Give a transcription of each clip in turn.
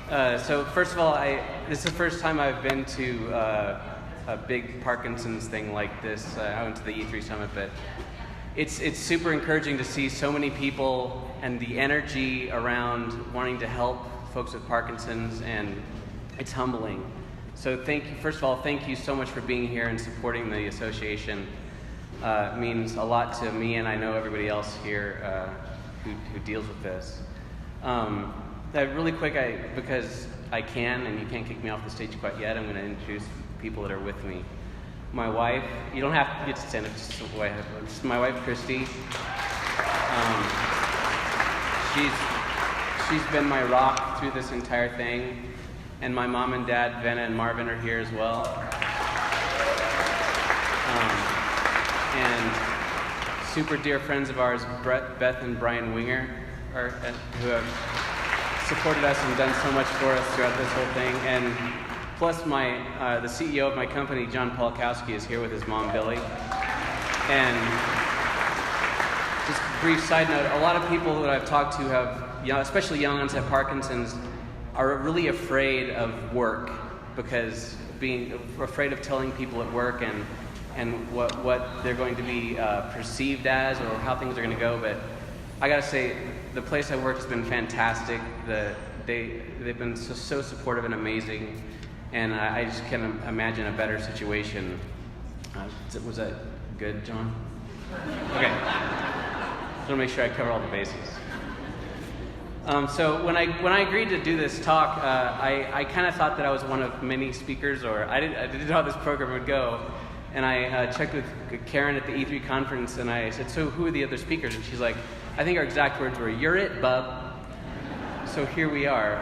So first of all, this is the first time I've been to a big Parkinson's thing like this. I went to the E3 Summit, but it's super encouraging to see so many people and the energy around wanting to help folks with Parkinson's, and it's humbling. So first of all, thank you so much for being here and supporting the association. It means a lot to me, and I know everybody else here who deals with this. Really quick, because I can, and you can't kick me off the stage quite yet, I'm going to introduce people that are with me. My wife, you don't have to get to stand up, just the way I have. This is my wife, Christy. She's been my rock through this entire thing, and my mom and dad, Venna and Marvin, are here as well. And super dear friends of ours, Beth and Brian Winger, who have supported us and done so much for us throughout this whole thing. And plus the CEO of my company, John Polakowski, is here with his mom, Billy. And just a brief side note, a lot of people that I've talked to have, especially young onset Parkinson's, are really afraid of work, because being afraid of telling people at work and what they're going to be perceived as, or how things are going to go. But I gotta say, the place I work has been fantastic. They've been so supportive and amazing, and I just can't imagine a better situation. Was that good, John? Okay. Just want to make sure I cover all the bases. So when I agreed to do this talk, I kind of thought that I was one of many speakers, or I didn't know how this program would go. And I checked with Karen at the E3 conference, and I said, so who are the other speakers? And she's like, I think our exact words were, "You're it, bub." So here we are.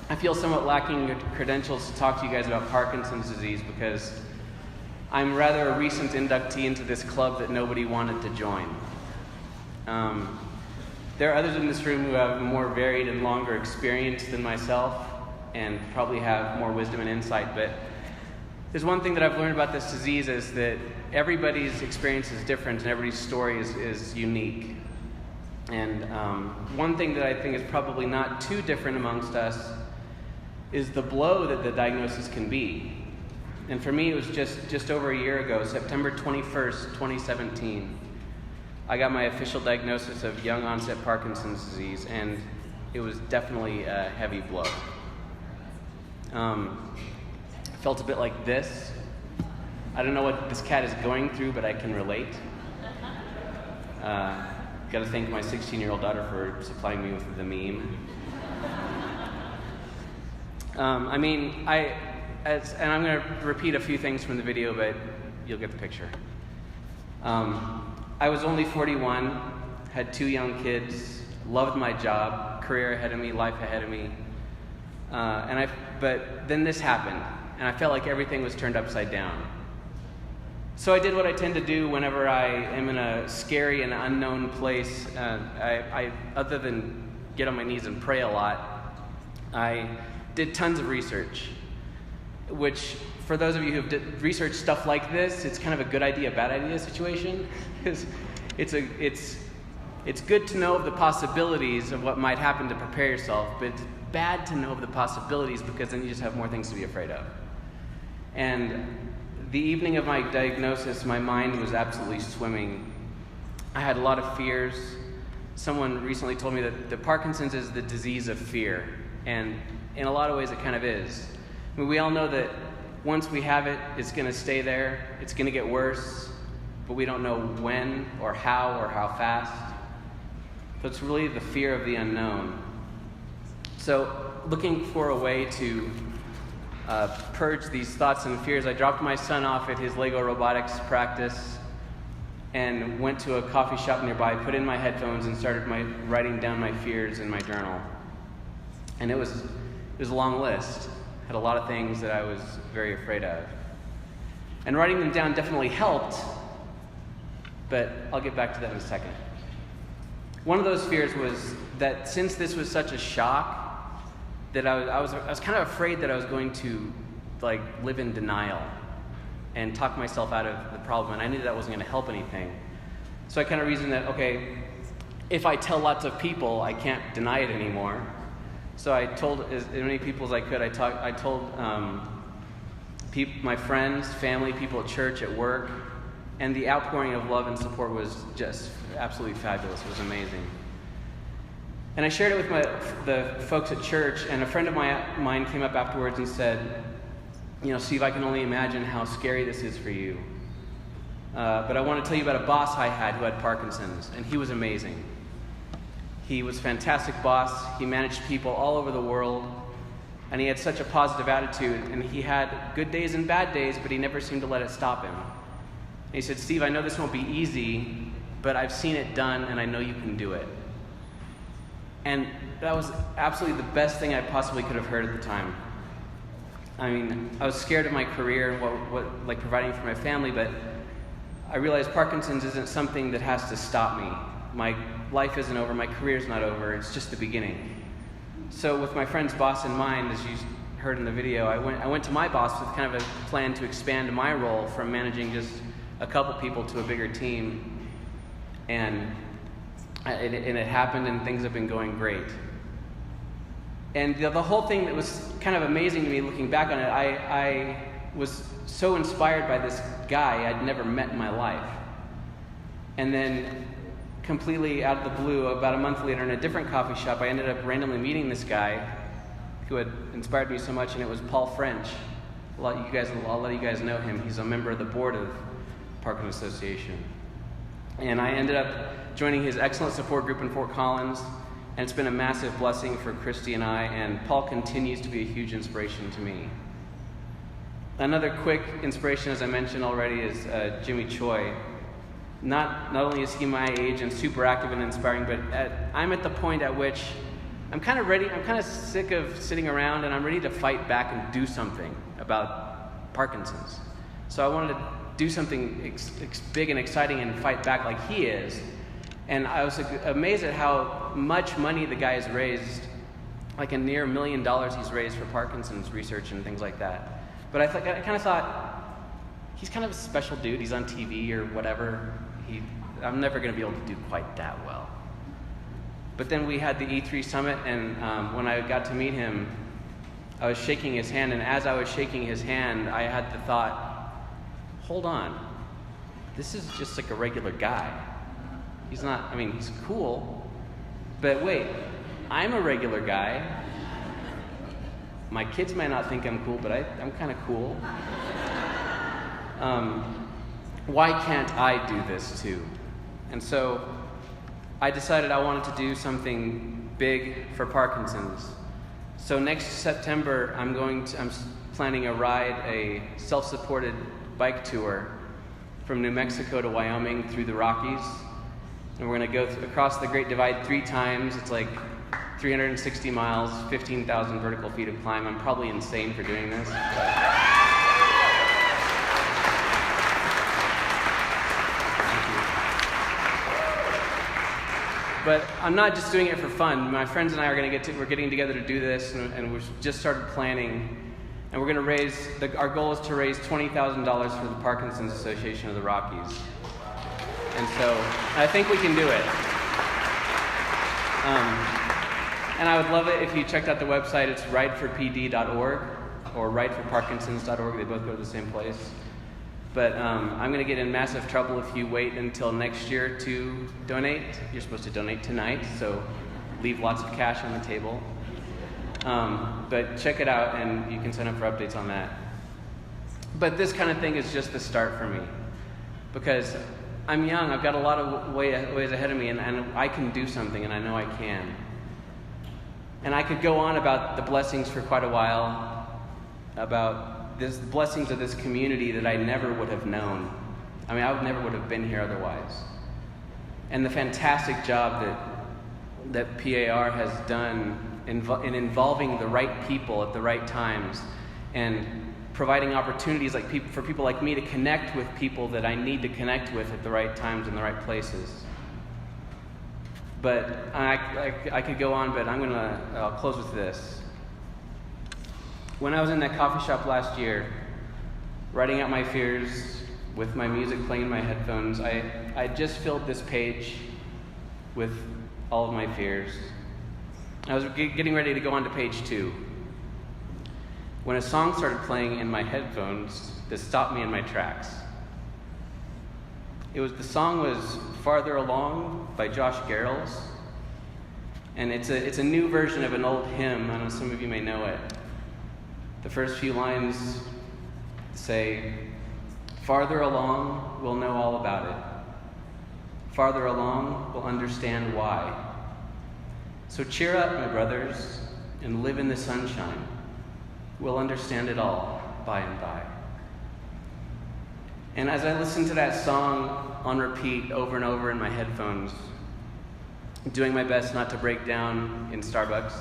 I feel somewhat lacking credentials to talk to you guys about Parkinson's disease, because I'm rather a recent inductee into this club that nobody wanted to join. There are others in this room who have more varied and longer experience than myself, and probably have more wisdom and insight, but there's one thing that I've learned about this disease, is that everybody's experience is different and everybody's story is unique. And one thing that I think is probably not too different amongst us is the blow that the diagnosis can be. And for me, it was just over a year ago, September 21st, 2017. I got my official diagnosis of young onset Parkinson's disease, and it was definitely a heavy blow. Felt a bit like this. I don't know what this cat is going through, but I can relate. Got to thank my 16-year-old daughter for supplying me with the meme. And I'm going to repeat a few things from the video, but you'll get the picture. I was only 41, had 2 young kids, loved my job, career ahead of me, life ahead of me. But then this happened, and I felt like everything was turned upside down. So I did what I tend to do whenever I am in a scary and unknown place. I other than get on my knees and pray a lot, I did tons of research, which for those of you who have researched stuff like this, it's kind of a good idea, bad idea situation, because it's good to know of the possibilities of what might happen to prepare yourself, but it's bad to know of the possibilities, because then you just have more things to be afraid of. And the evening of my diagnosis, my mind was absolutely swimming. I had a lot of fears. Someone recently told me that the Parkinson's is the disease of fear, and in a lot of ways it kind of is. I mean, we all know that once we have it, it's going to stay there, it's going to get worse, but we don't know when or how fast. So it's really the fear of the unknown. So looking for a way to purge these thoughts and fears, I dropped my son off at his Lego robotics practice and went to a coffee shop nearby, put in my headphones, and started writing down my fears in my journal. And it was a long list. Had a lot of things that I was very afraid of. And writing them down definitely helped, but I'll get back to that in a second. One of those fears was that since this was such a shock, that I was kind of afraid that I was going to live in denial and talk myself out of the problem, and I knew that wasn't going to help anything. So I kind of reasoned that, okay, if I tell lots of people, I can't deny it anymore. So I told as many people as I could. I told my friends, family, people at church, at work, and the outpouring of love and support was just absolutely fabulous. It was amazing. And I shared it with the folks at church, and a friend of mine came up afterwards and said, Steve, I can only imagine how scary this is for you. But I want to tell you about a boss I had who had Parkinson's, and he was amazing. He was a fantastic boss. He managed people all over the world, and he had such a positive attitude, and he had good days and bad days, but he never seemed to let it stop him. And he said, Steve, I know this won't be easy, but I've seen it done, and I know you can do it. And that was absolutely the best thing I possibly could have heard at the time. I mean, I was scared of my career and what providing for my family, but I realized Parkinson's isn't something that has to stop me. My life isn't over, my career's not over, it's just the beginning. So with my friend's boss in mind, as you heard in the video, I went to my boss with kind of a plan to expand my role from managing just a couple people to a bigger team. And it happened, and things have been going great. And the whole thing that was kind of amazing to me looking back on it, I was so inspired by this guy I'd never met in my life. And then completely out of the blue, about a month later in a different coffee shop, I ended up randomly meeting this guy who had inspired me so much, and it was Paul French. I'll let you guys know him. He's a member of the board of Parkinson Association. And I ended up joining his excellent support group in Fort Collins, and it's been a massive blessing for Christy and I, and Paul continues to be a huge inspiration to me. Another quick inspiration, as I mentioned already, is Jimmy Choi. Not only is he my age and super active and inspiring, but I'm at the point at which I'm kind of ready, I'm kind of sick of sitting around, and I'm ready to fight back and do something about Parkinson's. So I wanted to do something big and exciting and fight back like he is. And I was amazed at how much money the guy has raised, like a near $1 million he's raised for Parkinson's research and things like that. But I kind of thought, he's kind of a special dude. He's on TV or whatever. I'm never going to be able to do quite that well. But then we had the E3 Summit, and when I got to meet him, I was shaking his hand, and as I was shaking his hand, I had the thought, hold on, this is just like a regular guy. He's not, he's cool, but wait, I'm a regular guy. My kids might not think I'm cool, but I'm kind of cool. Why can't I do this too? And so I decided I wanted to do something big for Parkinson's. So next September, I'm planning a self-supported bike tour from New Mexico to Wyoming through the Rockies. And we're going to go across the Great Divide 3 times. It's like 360 miles, 15,000 vertical feet of climb. I'm probably insane for doing this. But I'm not just doing it for fun. My friends and I we're getting together to do this, and we've just started planning. And we're going to our goal is to raise $20,000 for the Parkinson Association of the Rockies. And so I think we can do it. And I would love it if you checked out the website. It's rideforpd.org or rideforparkinsons.org. They both go to the same place. But I'm going to get in massive trouble if you wait until next year to donate. You're supposed to donate tonight, so leave lots of cash on the table. But check it out, and you can sign up for updates on that. But this kind of thing is just the start for me, because I'm young. I've got a lot of ways ahead of me, and I can do something, and I know I can. And I could go on about the blessings for quite a while, about the blessings of this community that I never would have known. I never would have been here otherwise. And the fantastic job that PAR has done in involving the right people at the right times, and providing opportunities for people like me to connect with people that I need to connect with at the right times and the right places. But I could go on, but I'll close with this. When I was in that coffee shop last year, writing out my fears with my music playing in my headphones, I just filled this page with all of my fears. I was getting ready to go on to page 2 when a song started playing in my headphones that stopped me in my tracks. The song was Farther Along by Josh Garrels, and it's a new version of an old hymn. I know some of you may know it. The first few lines say, "Farther along, we'll know all about it. Farther along, we'll understand why. So cheer up, my brothers, and live in the sunshine. We'll understand it all by and by." And as I listened to that song on repeat over and over in my headphones, doing my best not to break down in Starbucks,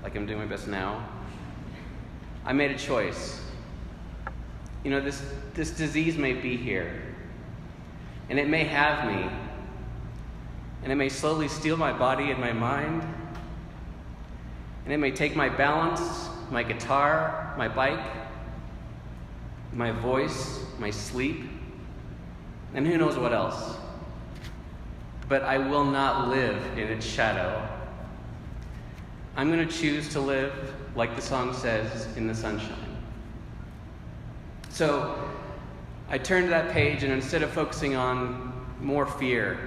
like I'm doing my best now, I made a choice. This disease may be here, and it may have me, and it may slowly steal my body and my mind, and it may take my balance, my guitar, my bike, my voice, my sleep, and who knows what else. But I will not live in its shadow. I'm going to choose to live, like the song says, in the sunshine. So I turned to that page, and instead of focusing on more fear,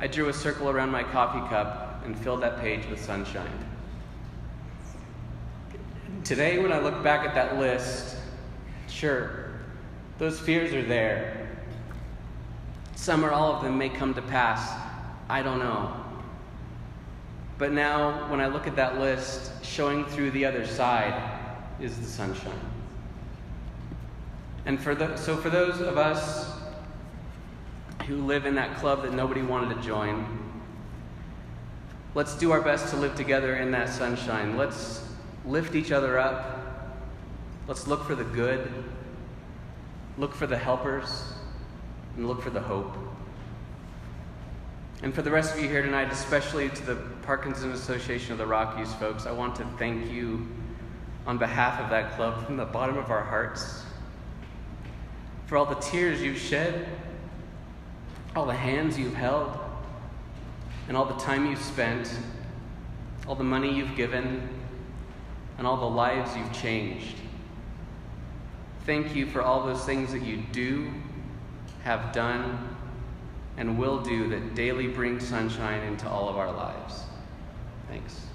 I drew a circle around my coffee cup and filled that page with sunshine. Today, when I look back at that list, sure, those fears are there. Some or all of them may come to pass. I don't know. But now, when I look at that list, showing through the other side is the sunshine. And for those of us who live in that club that nobody wanted to join, let's do our best to live together in that sunshine. Let's lift each other up. Let's look for the good, look for the helpers, and look for the hope. And for the rest of you here tonight, especially to the Parkinson Association of the Rockies folks, I want to thank you on behalf of that club from the bottom of our hearts for all the tears you've shed, all the hands you've held, and all the time you've spent, all the money you've given, and all the lives you've changed. Thank you for all those things that you do, have done, and will do that daily bring sunshine into all of our lives. Thanks.